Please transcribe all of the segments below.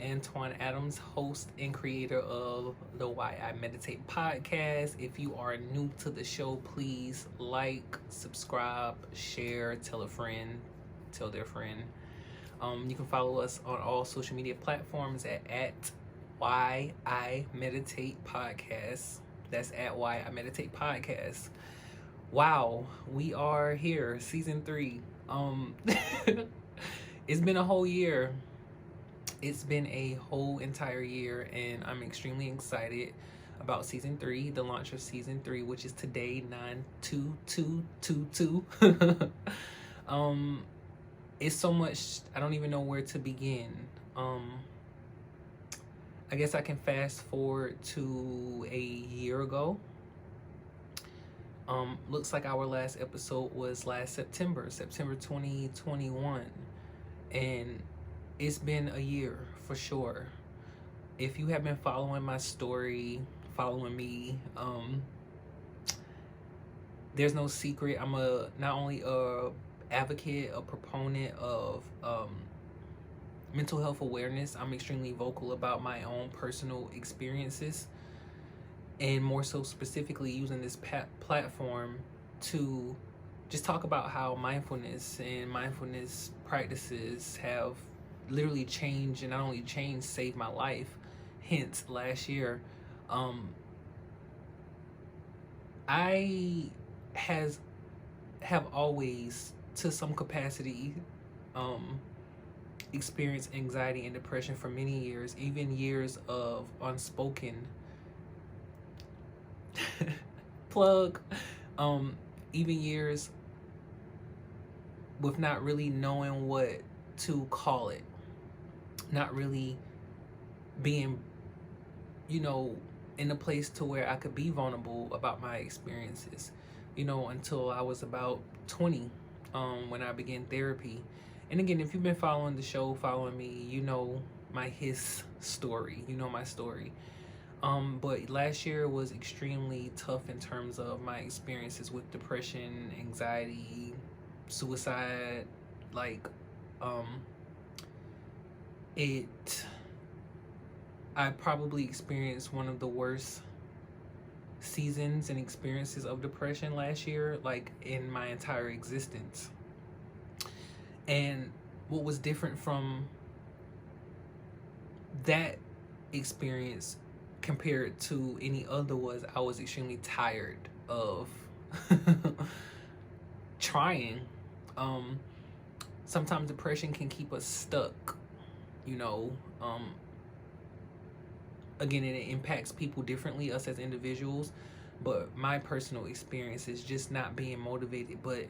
Antoine Adams, host and creator of the Why I Meditate podcast. If you are new to the show, please like, subscribe, share, tell a friend, tell their friend. You can follow us on all social media platforms at Why I Meditate Podcast. That's at Why I Meditate Podcast. Wow, we are here, season 3. It's been a whole year. It's been a whole entire year, and I'm extremely excited about season 3, the launch of season 3, which is today, 9/2/2222. It's so much, I don't even know where to begin. I guess I can fast forward to a year ago. Looks like our last episode was last September 2021. And it's been a year for sure. If you have been following my story, following me, there's no secret. I'm not only a advocate, a proponent of mental health awareness. I'm extremely vocal about my own personal experiences, and more so specifically using this platform to just talk about how mindfulness and mindfulness practices have literally changed, and not only changed, saved my life. Hence, last year, I have always, to some capacity, experienced anxiety and depression for many years, even years of unspoken plug, even years with not really knowing what to call it, not really being, in a place to where I could be vulnerable about my experiences, until I was about 20, when I began therapy. And again, if you've been following the show, following me, you know my story, my story. But last year was extremely tough in terms of my experiences with depression, anxiety, suicide. I probably experienced one of the worst seasons and experiences of depression last year, in my entire existence. And what was different from that experience compared to any other was I was extremely tired of trying. Sometimes depression can keep us stuck, again, and it impacts people differently, us as individuals. But my personal experience is just not being motivated, but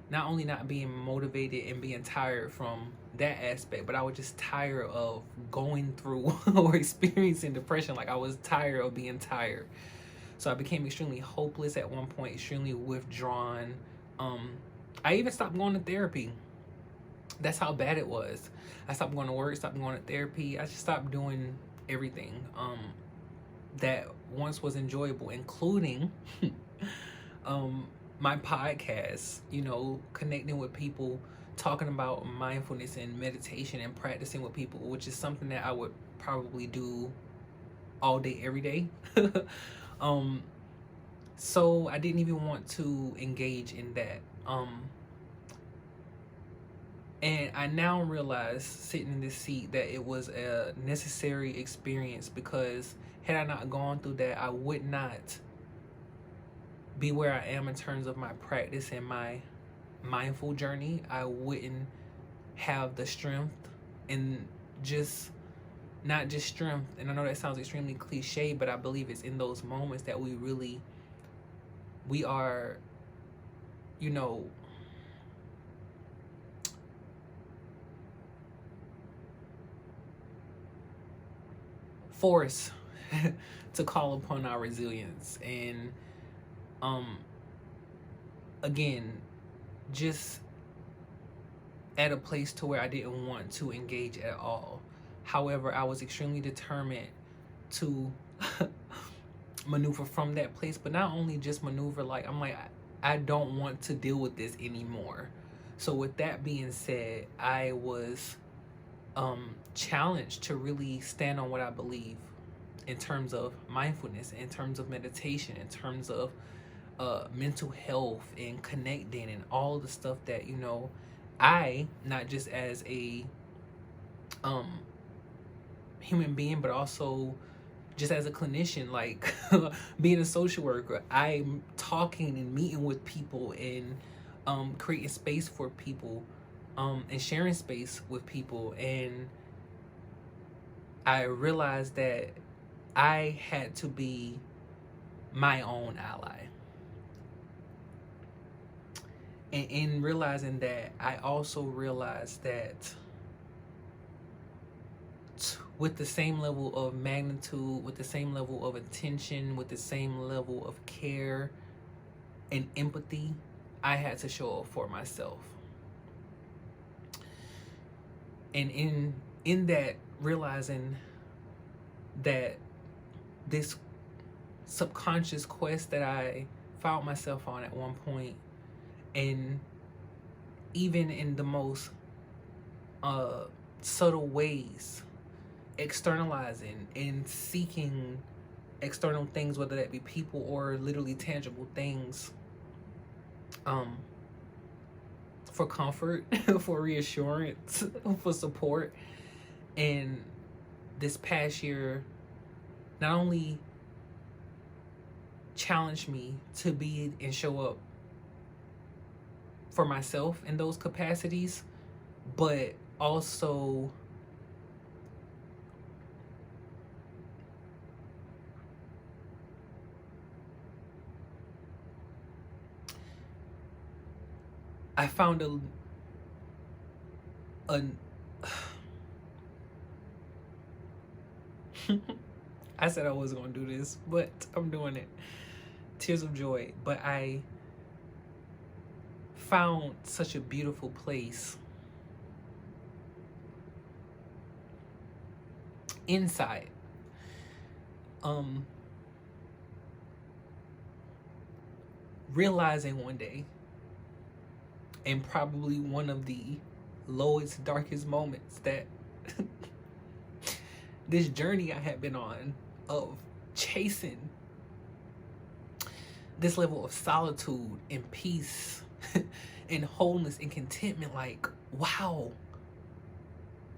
not only not being motivated and being tired from that aspect, but I was just tired of going through or experiencing depression. I was tired of being tired. So I became extremely hopeless at one point, extremely withdrawn. I even stopped going to therapy. That's how bad it was. I stopped going to work, stopped going to therapy. I just stopped doing everything that once was enjoyable, including my podcast, connecting with people, talking about mindfulness and meditation and practicing with people, which is something that I would probably do all day, every day. So I didn't even want to engage in that. And I now realize, sitting in this seat, that it was a necessary experience, because had I not gone through that, I would not be where I am in terms of my practice and my mindful journey. I wouldn't have the strength, and not just strength. And I know that sounds extremely cliche, but I believe it's in those moments that we are, forced to call upon our resilience. And again, just at a place to where I didn't want to engage at all. However, I was extremely determined to maneuver from that place, but not only just maneuver, I don't want to deal with this anymore. So with that being said, I was challenged to really stand on what I believe in terms of mindfulness, in terms of meditation, in terms of mental health and connecting and all the stuff that, you know, I, not just as a human being, but also just as a clinician, like being a social worker, I'm talking and meeting with people and creating space for people, and sharing space with people. And I realized that I had to be my own ally. And in realizing that, I also realized that with the same level of magnitude, with the same level of attention, with the same level of care and empathy, I had to show up for myself. And in that, realizing that this subconscious quest that I found myself on at one point, and even in the most subtle ways, externalizing and seeking external things, whether that be people or literally tangible things, for comfort, for reassurance, for support. And this past year not only challenged me to be and show up for myself in those capacities, but also I found I said I wasn't gonna do this, but I'm doing it. Tears of joy. But I found such a beautiful place inside. Realizing one day, and probably one of the lowest, darkest moments, that this journey I had been on of chasing this level of solitude and peace and wholeness and contentment, like, wow,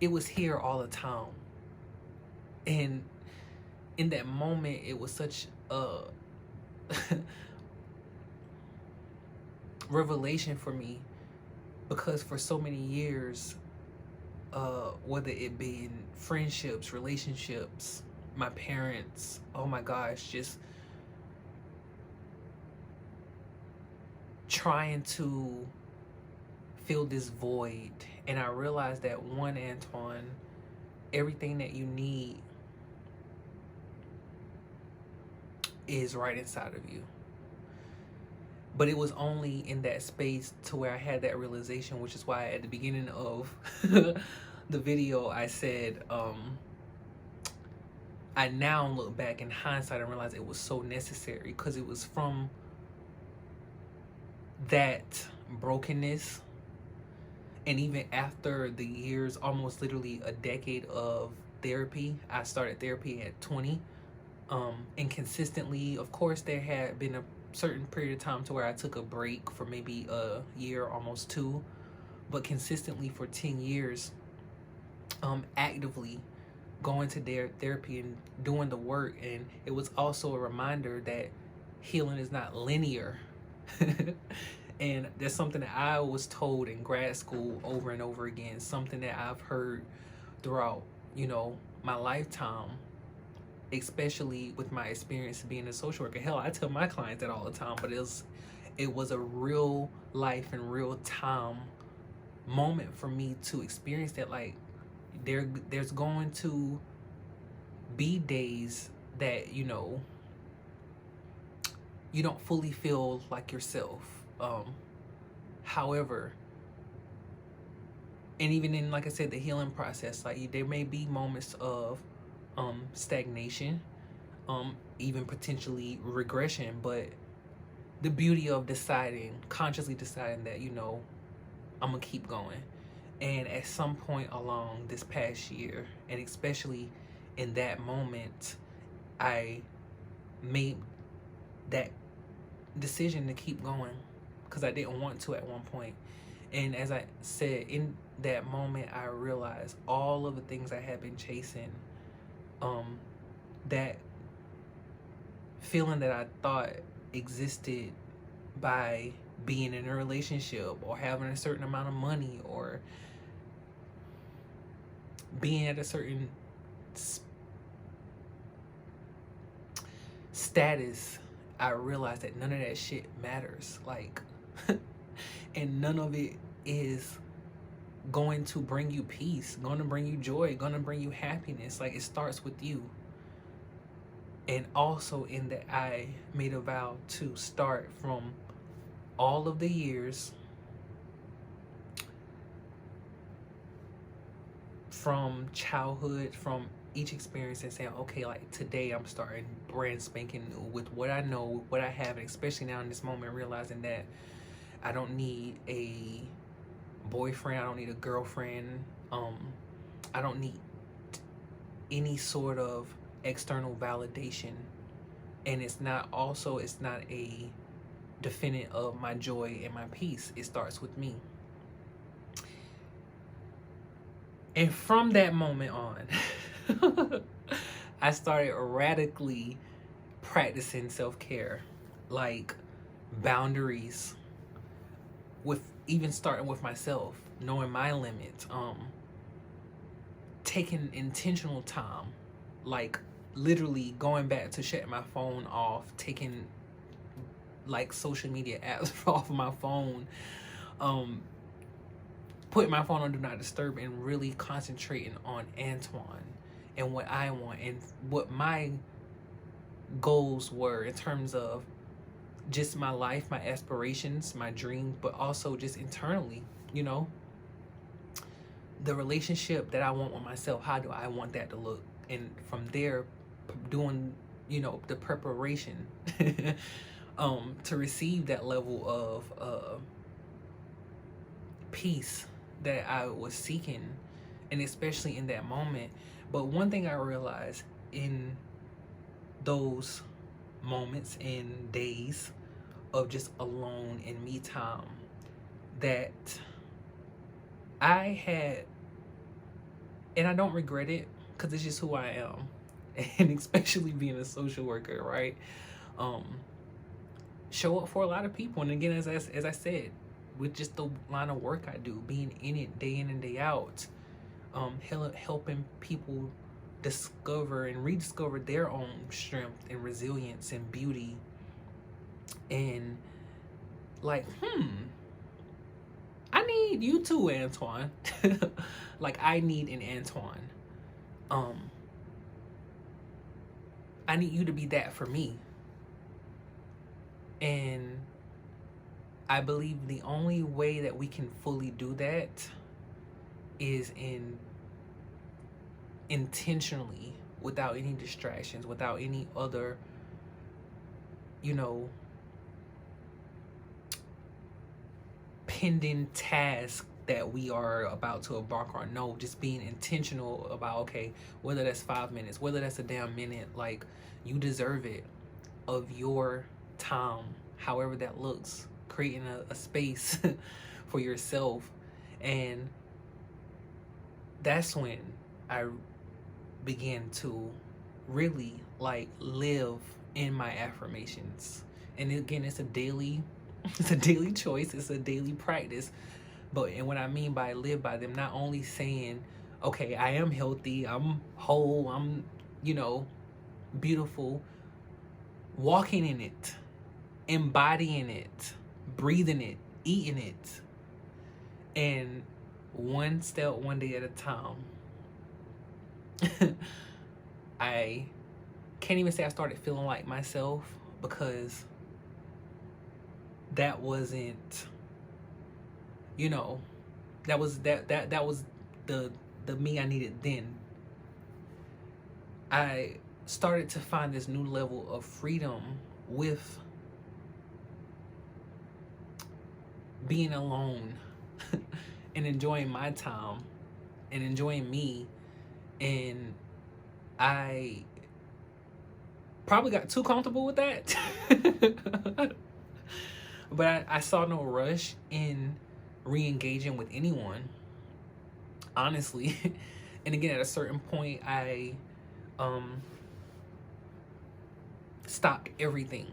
it was here all the time. And in that moment, it was such a revelation for me, because for so many years, whether it be in friendships, relationships, my parents, oh my gosh, just trying to fill this void. And I realized that, one, Antoine, everything that you need is right inside of you. But it was only in that space to where I had that realization, which is why at the beginning of the video I said, I now look back in hindsight and realize it was so necessary, because it was from that brokenness, and even after the years, almost literally a decade of therapy. I started therapy at 20, and consistently, of course, there had been a certain period of time to where I took a break for maybe a year, almost 2, but consistently for 10 years, actively going to their therapy and doing the work. And it was also a reminder that healing is not linear. And there's something that I was told in grad school over and over again, something that I've heard throughout, you know, my lifetime, especially with my experience being a social worker. Hell, I tell my clients that all the time, but it was a real life and real time moment for me to experience that. Like, there's going to be days that, you know, you don't fully feel like yourself. However, and even in, like I said, the healing process, like, there may be moments of stagnation, even potentially regression, but the beauty of consciously deciding that, you know, I'm gonna keep going. And at some point along this past year, and especially in that moment, I made that decision to keep going because I didn't want to at one point. And as I said, in that moment, I realized all of the things I had been chasing, that feeling that I thought existed by being in a relationship or having a certain amount of money or being at a certain status, I realized that none of that shit matters. Like, and none of it is going to bring you peace, going to bring you joy, going to bring you happiness. Like, it starts with you. And also in that, I made a vow to start from all of the years from childhood, from each experience, and saying, okay, like today I'm starting brand spanking new with what I know, what I have, and especially now in this moment, realizing that I don't need a boyfriend, I don't need a girlfriend, I don't need any sort of external validation. And it's not a definitive of my joy and my peace. It starts with me. And from that moment on, I started radically practicing self-care, like boundaries, with even starting with myself, knowing my limits, taking intentional time, like literally going back to shutting my phone off, taking like social media apps off of my phone, putting my phone on do not disturb, and really concentrating on Antoine and what I want and what my goals were in terms of just my life, my aspirations, my dreams, but also just internally, you know, the relationship that I want with myself. How do I want that to look? And from there, doing, you know, the preparation to receive that level of peace that I was seeking, and especially in that moment. But one thing I realized in those moments and days of just alone and me time, that I had, and I don't regret it because it's just who I am, and especially being a social worker, right? Show up for a lot of people. And again, as I said, with just the line of work I do, being in it day in and day out, helping people discover and rediscover their own strength and resilience and beauty, and like, I need you too, Antoine. Like, I need an Antoine. I need you to be that for me. And I believe the only way that we can fully do that is intentionally, without any distractions, without any other, you know, pending task that we are about to embark on. No, just being intentional about, okay, whether that's 5 minutes, whether that's a damn minute, like, you deserve it, of your time, however that looks, creating a space for yourself. And that's when I began to really like live in my affirmations. And again, it's a daily choice, it's a daily practice. But, and what I mean by live by them, not only saying, okay, I am healthy, I'm whole, I'm, you know, beautiful, walking in it, embodying it, breathing it, eating it, and one step, one day at a time. I can't even say I started feeling like myself, because that wasn't, you know, that was that was the me I needed then. I started to find this new level of freedom with being alone and enjoying my time and enjoying me. And I probably got too comfortable with that. But I saw no rush in re-engaging with anyone, honestly. And again, at a certain point, I stopped everything,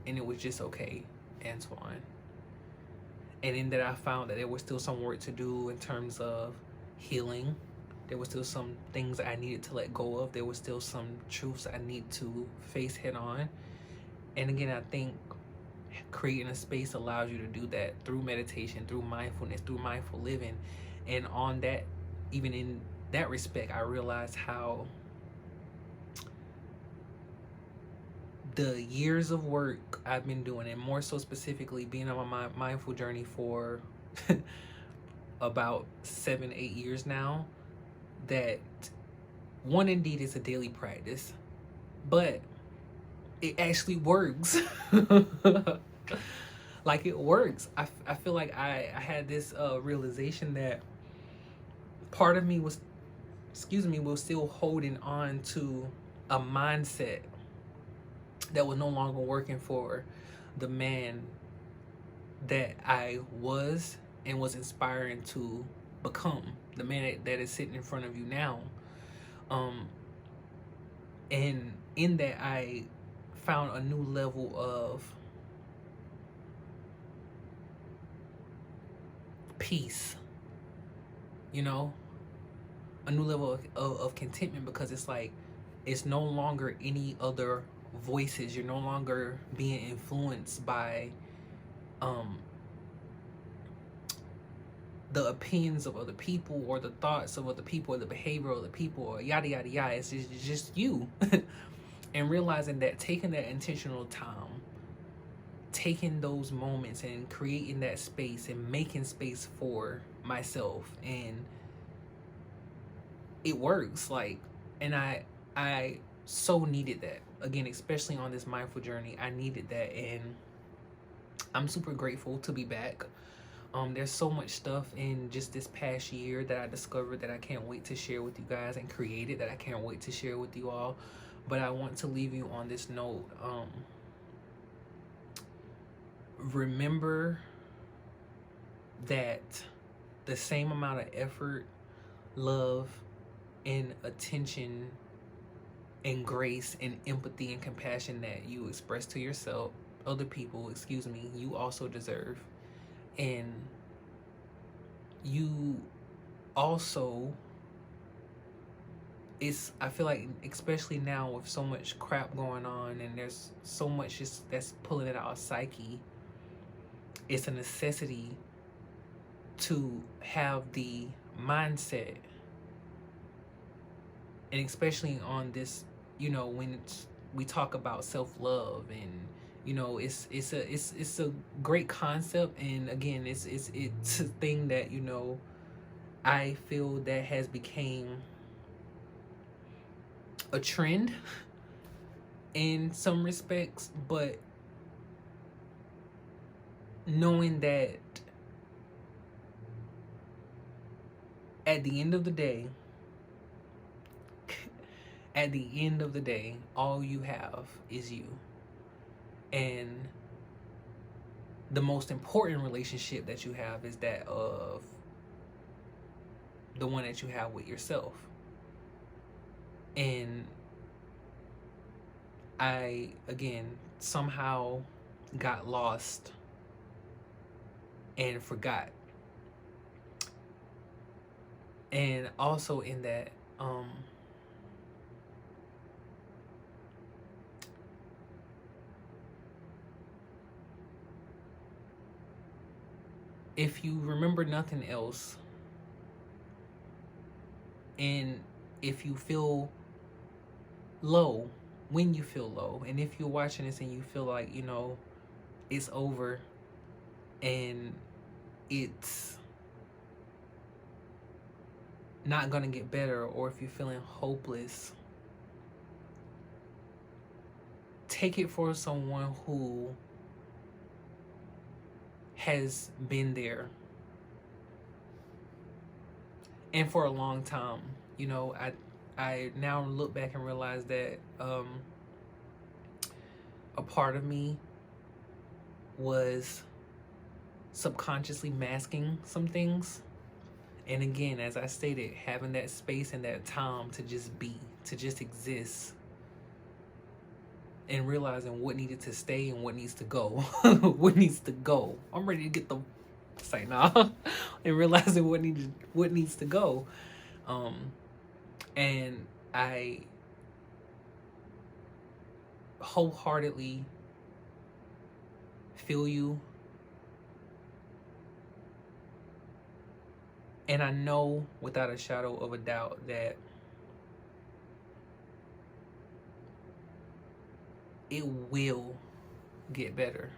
and it was just okay, Antoine. And in that, I found that there was still some work to do in terms of healing. There was still some things I needed to let go of. There was still some truths I need to face head on. And again, I think creating a space allows you to do that through meditation, through mindfulness, through mindful living. And on that, even in that respect, I realized how the years of work I've been doing, and more so specifically being on my mindful journey for about 7-8 years now, that one, indeed, is a daily practice, but it actually works. Like, it works. I feel like I had this realization that part of me was still holding on to a mindset that was no longer working for the man that I was and was inspiring to become, the man that is sitting in front of you now. And in that, I found a new level of peace, you know, a new level of contentment, because it's like, it's no longer any other voices. You're no longer being influenced by the opinions of other people, or the thoughts of other people, or the behavior of other people, or yada yada yada. It's just you. And realizing that, taking that intentional time, taking those moments and creating that space and making space for myself, and it works. Like, and I so needed that, again, especially on this mindful journey. I needed that, and I'm super grateful to be back. There's so much stuff in just this past year that I discovered that I can't wait to share with you guys, and created that I can't wait to share with you all. But I want to leave you on this note. Remember that the same amount of effort, love, and attention, and grace, and empathy, and compassion that you express to yourself, other people, you also deserve. And you also, I feel like, especially now with so much crap going on, and there's so much just that's pulling at our psyche, it's a necessity to have the mindset. And especially on this, when we talk about self-love, and it's a great concept, and again, it's a thing that I feel that has became a trend in some respects. But knowing that at the end of the day, all you have is you. And the most important relationship that you have is that of the one that you have with yourself. And I, again, somehow got lost and forgot. And also in that, if you remember nothing else, and if you feel low, when you feel low, and if you're watching this and you feel like, it's over and it's not gonna get better, or if you're feeling hopeless, take it for someone who has been there And for a long time, you know, I now look back and realize that a part of me was subconsciously masking some things. And again, as I stated, having that space and that time to just be, to just exist, and realizing what needed to stay and what needs to go. What needs to go. I'm ready to get the say nah. And realizing what needs to go. And I wholeheartedly feel you. And I know without a shadow of a doubt that it will get better.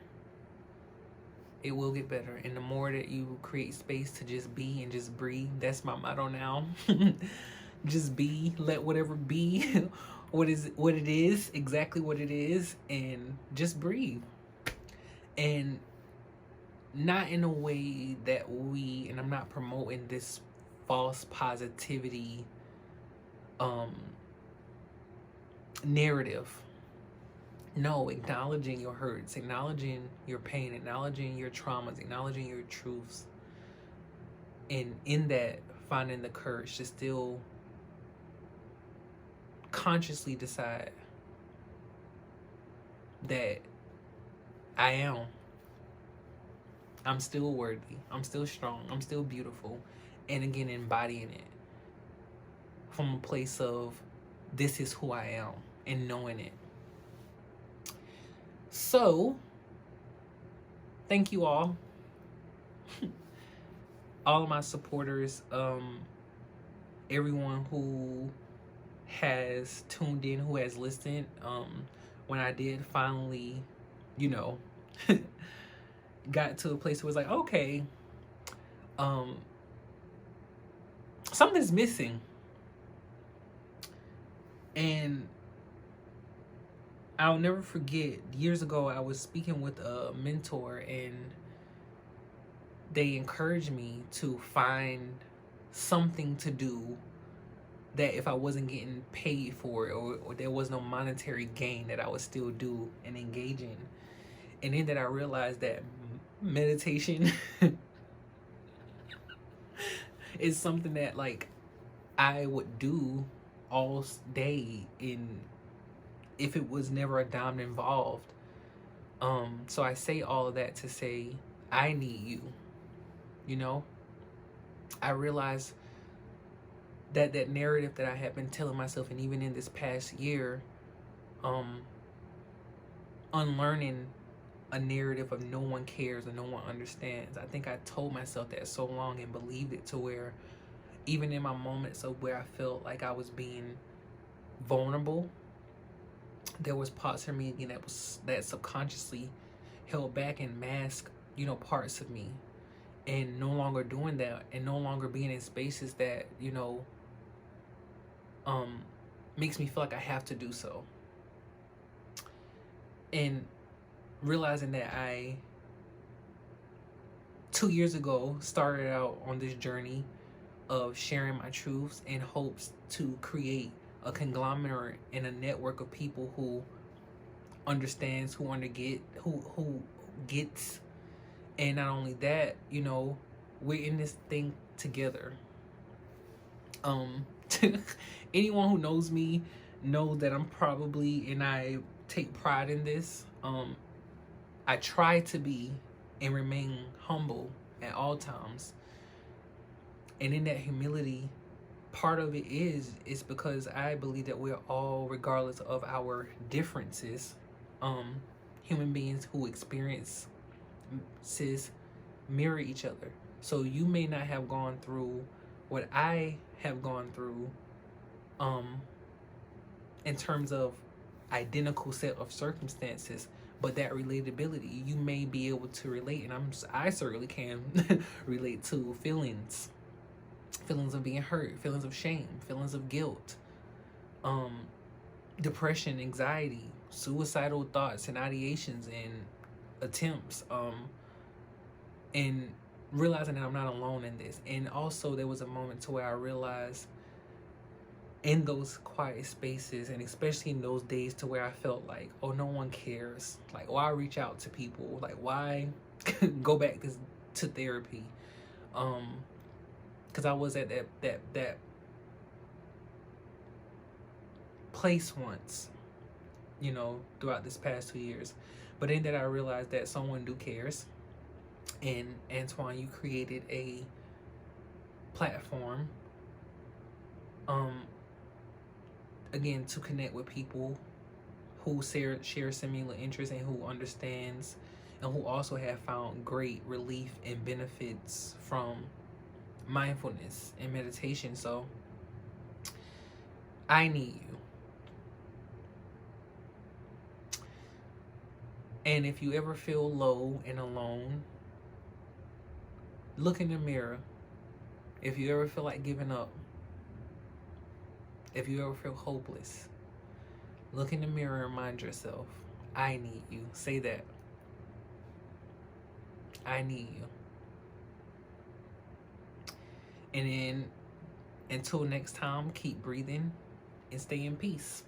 It will get better. And the more that you create space to just be and just breathe, that's my motto now. Just be, let whatever be what it is, exactly what it is, and just breathe. And not in a way that and I'm not promoting this false positivity narrative. No, acknowledging your hurts, acknowledging your pain, acknowledging your traumas, acknowledging your truths, and in that finding the courage to still consciously decide that I'm still worthy, I'm still strong, I'm still beautiful, and again embodying it from a place of this is who I am and knowing it. So thank you all of my supporters, everyone who has tuned in, who has listened. When I did finally, you know, got to a place where it was like, okay, something's missing. And I'll never forget, years ago I was speaking with a mentor, and they encouraged me to find something to do that if I wasn't getting paid for it, or there was no monetary gain, that I would still do and engage in. And then that I realized that meditation is something that like I would do all day if it was never a dime involved. So I say all of that to say I need you. You know, I realized that narrative that I had been telling myself, and even in this past year, unlearning a narrative of no one cares and no one understands. I think I told myself that so long and believed it, to where even in my moments of where I felt like I was being vulnerable, there was parts of me again that subconsciously held back and masked, you know, parts of me. And no longer doing that, and no longer being in spaces that, you know, makes me feel like I have to do so. And realizing that I 2 years ago started out on this journey of sharing my truths in hopes to create a conglomerate and a network of people who understands, who gets. And not only that, you know, we're in this thing together. Anyone who knows me knows that I'm probably, and I take pride in this, I try to be and remain humble at all times. And in that humility, part of it is because I believe that we're all, regardless of our differences, human beings who experiences mirror each other. So you may not have gone through what I have gone through, in terms of identical set of circumstances, but that relatability, you may be able to relate, and I certainly can relate to feelings of being hurt, feelings of shame, feelings of guilt, depression, anxiety, suicidal thoughts and ideations and attempts, and realizing that I'm not alone in this. And also there was a moment to where I realized in those quiet spaces, and especially in those days to where I felt like, oh, no one cares. Like, why reach out to people? Like, why go back to therapy? Because I was at that place once, you know, throughout this past 2 years. But in that I realized that someone do cares. And Antoine, you created a platform, again, to connect with people who share similar interests and who understands and who also have found great relief and benefits from mindfulness and meditation. So I need you. And if you ever feel low and alone, look in the mirror. If you ever feel like giving up, if you ever feel hopeless, look in the mirror and remind yourself, I need you. Say that. I need you. And then until next time, keep breathing and stay in peace.